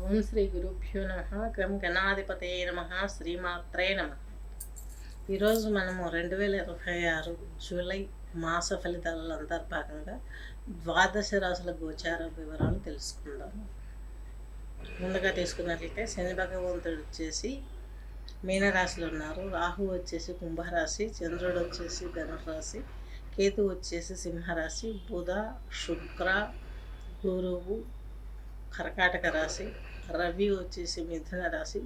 ఓం శ్రీ గురుభ్యో నమ. గం గణాధిపతయే నమ. శ్రీమాత్రే నమ. ఈరోజు మనము 2026 జూలై మాస ఫలితాల అంతర్భాగంగా ద్వాదశ రాశుల గోచార వివరాలు తెలుసుకుందాము. ముందుగా తీసుకున్నట్లయితే శని భగవంతుడు వచ్చేసి మీనరాశిలో ఉన్నారు. రాహు వచ్చేసి కుంభరాశి, చంద్రుడు వచ్చేసి ధనురాశి, కేతు వచ్చేసి సింహరాశి, బుధ శుక్ర గురువు కర్కాటక రాశి, రవి వచ్చేసి మిథున రాశి,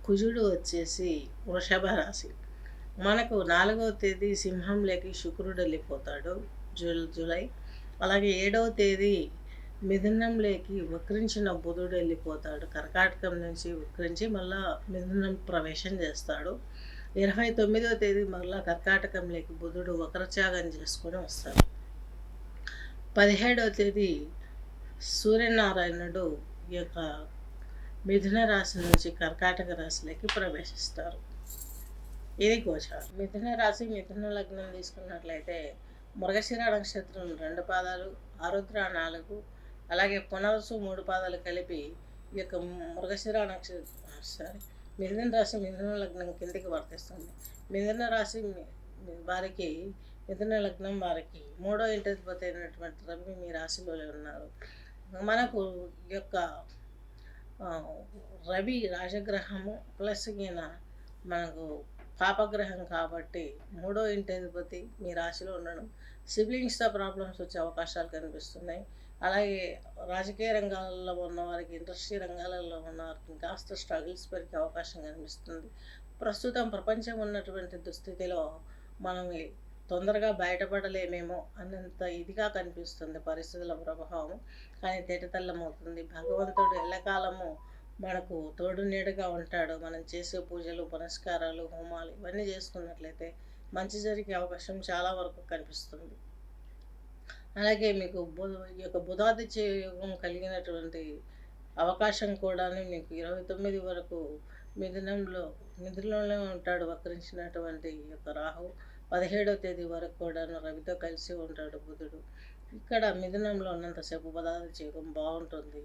కుజుడు వచ్చేసి వృషభ రాశి. మనకు 4వ తేదీ సింహంలోకి శుక్రుడు వెళ్ళిపోతాడు జూలై. అలాగే 7వ తేదీ మిథునంలోకి వక్రించిన బుధుడు వెళ్ళిపోతాడు. కర్కాటకం నుంచి వక్రించి మళ్ళా మిథునం ప్రవేశం చేస్తాడు. 29వ తేదీ మళ్ళా కర్కాటకంలోకి బుధుడు వక్రత్యాగం చేసుకొని వస్తాడు. 17వ తేదీ సూర్యనారాయణుడు ఈ యొక్క మిథున రాశి నుంచి కర్కాటక రాశిలోకి ప్రవేశిస్తారు. ఇది గోచారం. మిథున రాశి మిథున లగ్నం తీసుకున్నట్లయితే మృగశిర నక్షత్రం 2 పాదాలు, ఆరుద్ర 4, అలాగే పునర్సు 3 పాదాలు కలిపి ఈ యొక్క మృగశిర నక్షత్రం మిథున రాశి మిథున లగ్నం కిందికి వర్తిస్తుంది. మిథున రాశి వారికి మిథున లగ్నం వారికి 3వ ఇంటిపతి అయినటువంటి రవి మీ రాశిలో ఉన్నారు. మనకు యొక్క రవి రాజగ్రహము ప్లస్ ఈయన మనకు పాపగ్రహం కాబట్టి 3వ ఇంటి అధిపతి మీ రాశిలో ఉండడం సిబ్లింగ్స్తో ప్రాబ్లమ్స్ వచ్చే అవకాశాలు కనిపిస్తున్నాయి. అలాగే రాజకీయ రంగాలలో ఉన్నవారికి, ఇండస్ట్రీ రంగాలలో ఉన్నవారికి కాస్త స్ట్రగుల్స్ పెరిగే అవకాశం కనిపిస్తుంది. ప్రస్తుతం ప్రపంచం ఉన్నటువంటి దుస్థితిలో మనం తొందరగా బయటపడలేమేమో అన్నంత ఇదిగా కనిపిస్తుంది పరిస్థితుల ప్రభావం. కానీ తేటతెల్లమవుతుంది. భగవంతుడు ఎల్లకాలము మనకు తోడు నీడగా ఉంటాడు. మనం చేసే పూజలు, పునస్కారాలు, హోమాలు ఇవన్నీ చేసుకున్నట్లయితే మంచి జరిగే అవకాశం చాలా వరకు కనిపిస్తుంది. అలాగే మీకు ఈ యొక్క బుధాదిత్య యోగం కలిగినటువంటి అవకాశం కూడా మీకు 29 వరకు మిథునంలోనే ఉంటాడు వక్రించినటువంటి ఈ యొక్క రాహు. 17వ తేదీ వరకు కూడా రవితో కలిసి ఉంటాడు బుధుడు. ఇక్కడ మిథునంలో ఉన్నంతసేపు బుధాదిత్య యోగం బాగుంటుంది.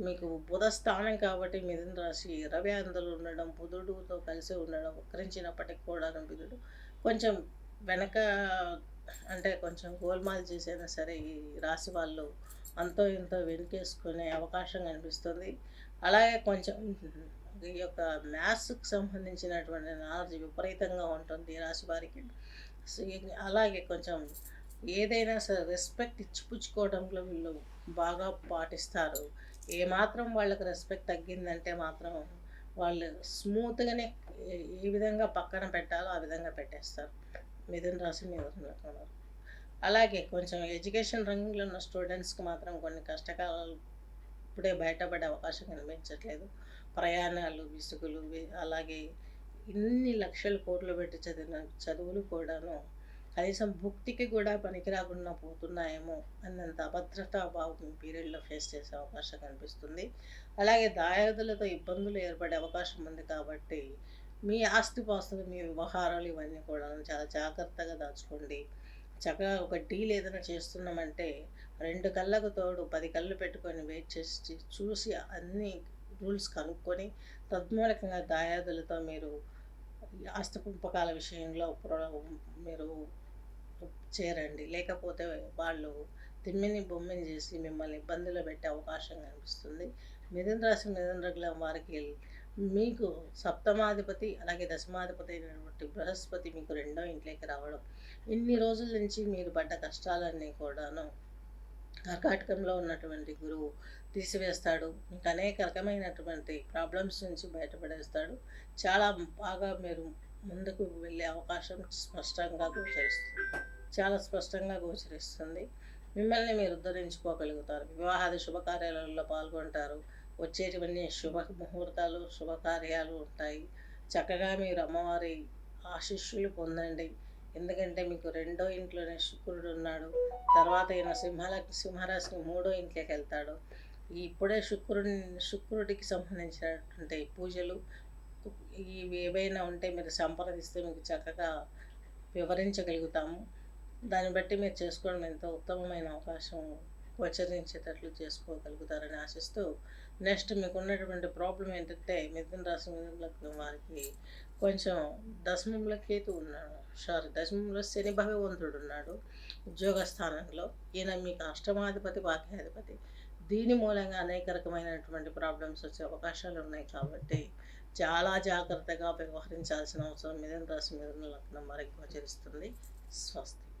మీకు బుధ స్థానం కాబట్టి మిథున రాశి రవి అందులో ఉండడం, బుధుడుతో కలిసి ఉండడం, వక్రించినప్పటికి కూడా బుధుడు కొంచెం వెనక అంటే కొంచెం గోల్మాల్ చేసైనా సరే ఈ రాశి వాళ్ళు అంతో ఇంతో వెనుకేసుకునే అవకాశం కనిపిస్తుంది. అలాగే కొంచెం ఈ యొక్క మ్యాథ్స్కి సంబంధించినటువంటి నాలెడ్జ్ విపరీతంగా ఉంటుంది ఈ రాశి వారికి. అలాగే కొంచెం ఏదైనా సరే రెస్పెక్ట్ ఇచ్చిపుచ్చుకోవడంలో వీళ్ళు బాగా పాటిస్తారు. ఏమాత్రం వాళ్ళకి రెస్పెక్ట్ తగ్గిందంటే మాత్రం వాళ్ళు స్మూత్గానే ఏ విధంగా పక్కన పెట్టాలో ఆ విధంగా పెట్టేస్తారు. మిథున రాశి మిథున. అలాగే కొంచెం ఎడ్యుకేషన్ రంగంలో ఉన్న స్టూడెంట్స్కి మాత్రం కొన్ని కష్టకాలాలు ఇప్పుడే బయటపడే అవకాశం కనిపించట్లేదు. ప్రయాణాలు, విసుగులు, అలాగే ఇన్ని లక్షల కోట్లు పెట్టి చదివిన చదువులు కూడాను కనీసం భుక్తికి కూడా పనికి రాకుండా పోతున్నాయేమో అన్నంత అభద్రతా భావం పీరియడ్లో ఫేస్ చేసే అవకాశం కనిపిస్తుంది. అలాగే దాయాదులతో ఇబ్బందులు ఏర్పడే అవకాశం ఉంది కాబట్టి మీ ఆస్తిపాస్తులు, మీ వ్యవహారాలు ఇవన్నీ కూడా చాలా జాగ్రత్తగా దాచుకోండి. చక్కగా ఒక డీల్ ఏదైనా చేస్తున్నామంటే 2 కళ్ళకు తోడు 10 కళ్ళు పెట్టుకొని వెయిట్ చేసి చూసి అన్ని రూల్స్ కనుక్కొని తద్మూలకంగా దాయాదులతో మీరు ఆస్తి పంపకాల విషయంలో మీరు చేరండి. లేకపోతే వాళ్ళు తిమ్మిని బొమ్మిని చేసి మిమ్మల్ని ఇబ్బందులు పెట్టే అవకాశం కనిపిస్తుంది. మిథున రాశి మిథున లగ్నం వారికి మీకు సప్తమాధిపతి అలాగే దశమాధిపతి అయినటువంటి బృహస్పతి మీకు 2వ ఇంట్లోకి రావడం ఇన్ని రోజుల నుంచి మీరు పడ్డ కష్టాలన్నీ కూడాను కర్కాటకంలో ఉన్నటువంటి గురువు తీసివేస్తాడు. మీకు అనేక రకమైనటువంటి ప్రాబ్లమ్స్ నుంచి బయటపడేస్తాడు. చాలా బాగా మీరు ముందుకు వెళ్ళే అవకాశం చాలా స్పష్టంగా గోచరిస్తుంది. మిమ్మల్ని మీరు ఉద్ధరించుకోగలుగుతారు. వివాహాది శుభకార్యాలలో పాల్గొంటారు. వచ్చేటివన్నీ శుభ ముహూర్తాలు, శుభకార్యాలు ఉంటాయి. చక్కగా మీరు అమ్మవారి ఆశీస్సులు పొందండి. ఎందుకంటే మీకు 2వ ఇంట్లోనే శుక్రుడు ఉన్నాడు. తర్వాత ఈయన సింహరాశికి 3వ ఇంట్లోకి వెళ్తాడు. ఇప్పుడే శుక్రుడికి సంబంధించినటువంటి పూజలు ఇవి ఏవైనా ఉంటే మీరు సంప్రదిస్తే మీకు చక్కగా వివరించగలుగుతాము. దాన్ని బట్టి మీరు చేసుకోవడం ఎంతో ఉత్తమమైన అవకాశం గోచరించేటట్లు చేసుకోగలుగుతారని ఆశిస్తూ నెక్స్ట్ మీకు ఉన్నటువంటి ప్రాబ్లం ఏంటంటే మిథున రాశి మిథున లగ్నం వారికి కొంచెం దశమంలో కేతు ఉన్నాడు, దశమంలో శని భగవంతుడు ఉన్నాడు ఉద్యోగ స్థానంలో. ఈయన మీకు అష్టమాధిపతి భాగ్యాధిపతి. దీని మూలంగా అనేక రకమైనటువంటి ప్రాబ్లమ్స్ వచ్చే అవకాశాలు ఉన్నాయి కాబట్టి చాలా జాగ్రత్తగా వ్యవహరించాల్సిన అవసరం మిథున రాశి మిథున లగ్నం వారికి గోచరిస్తుంది. స్వస్తి.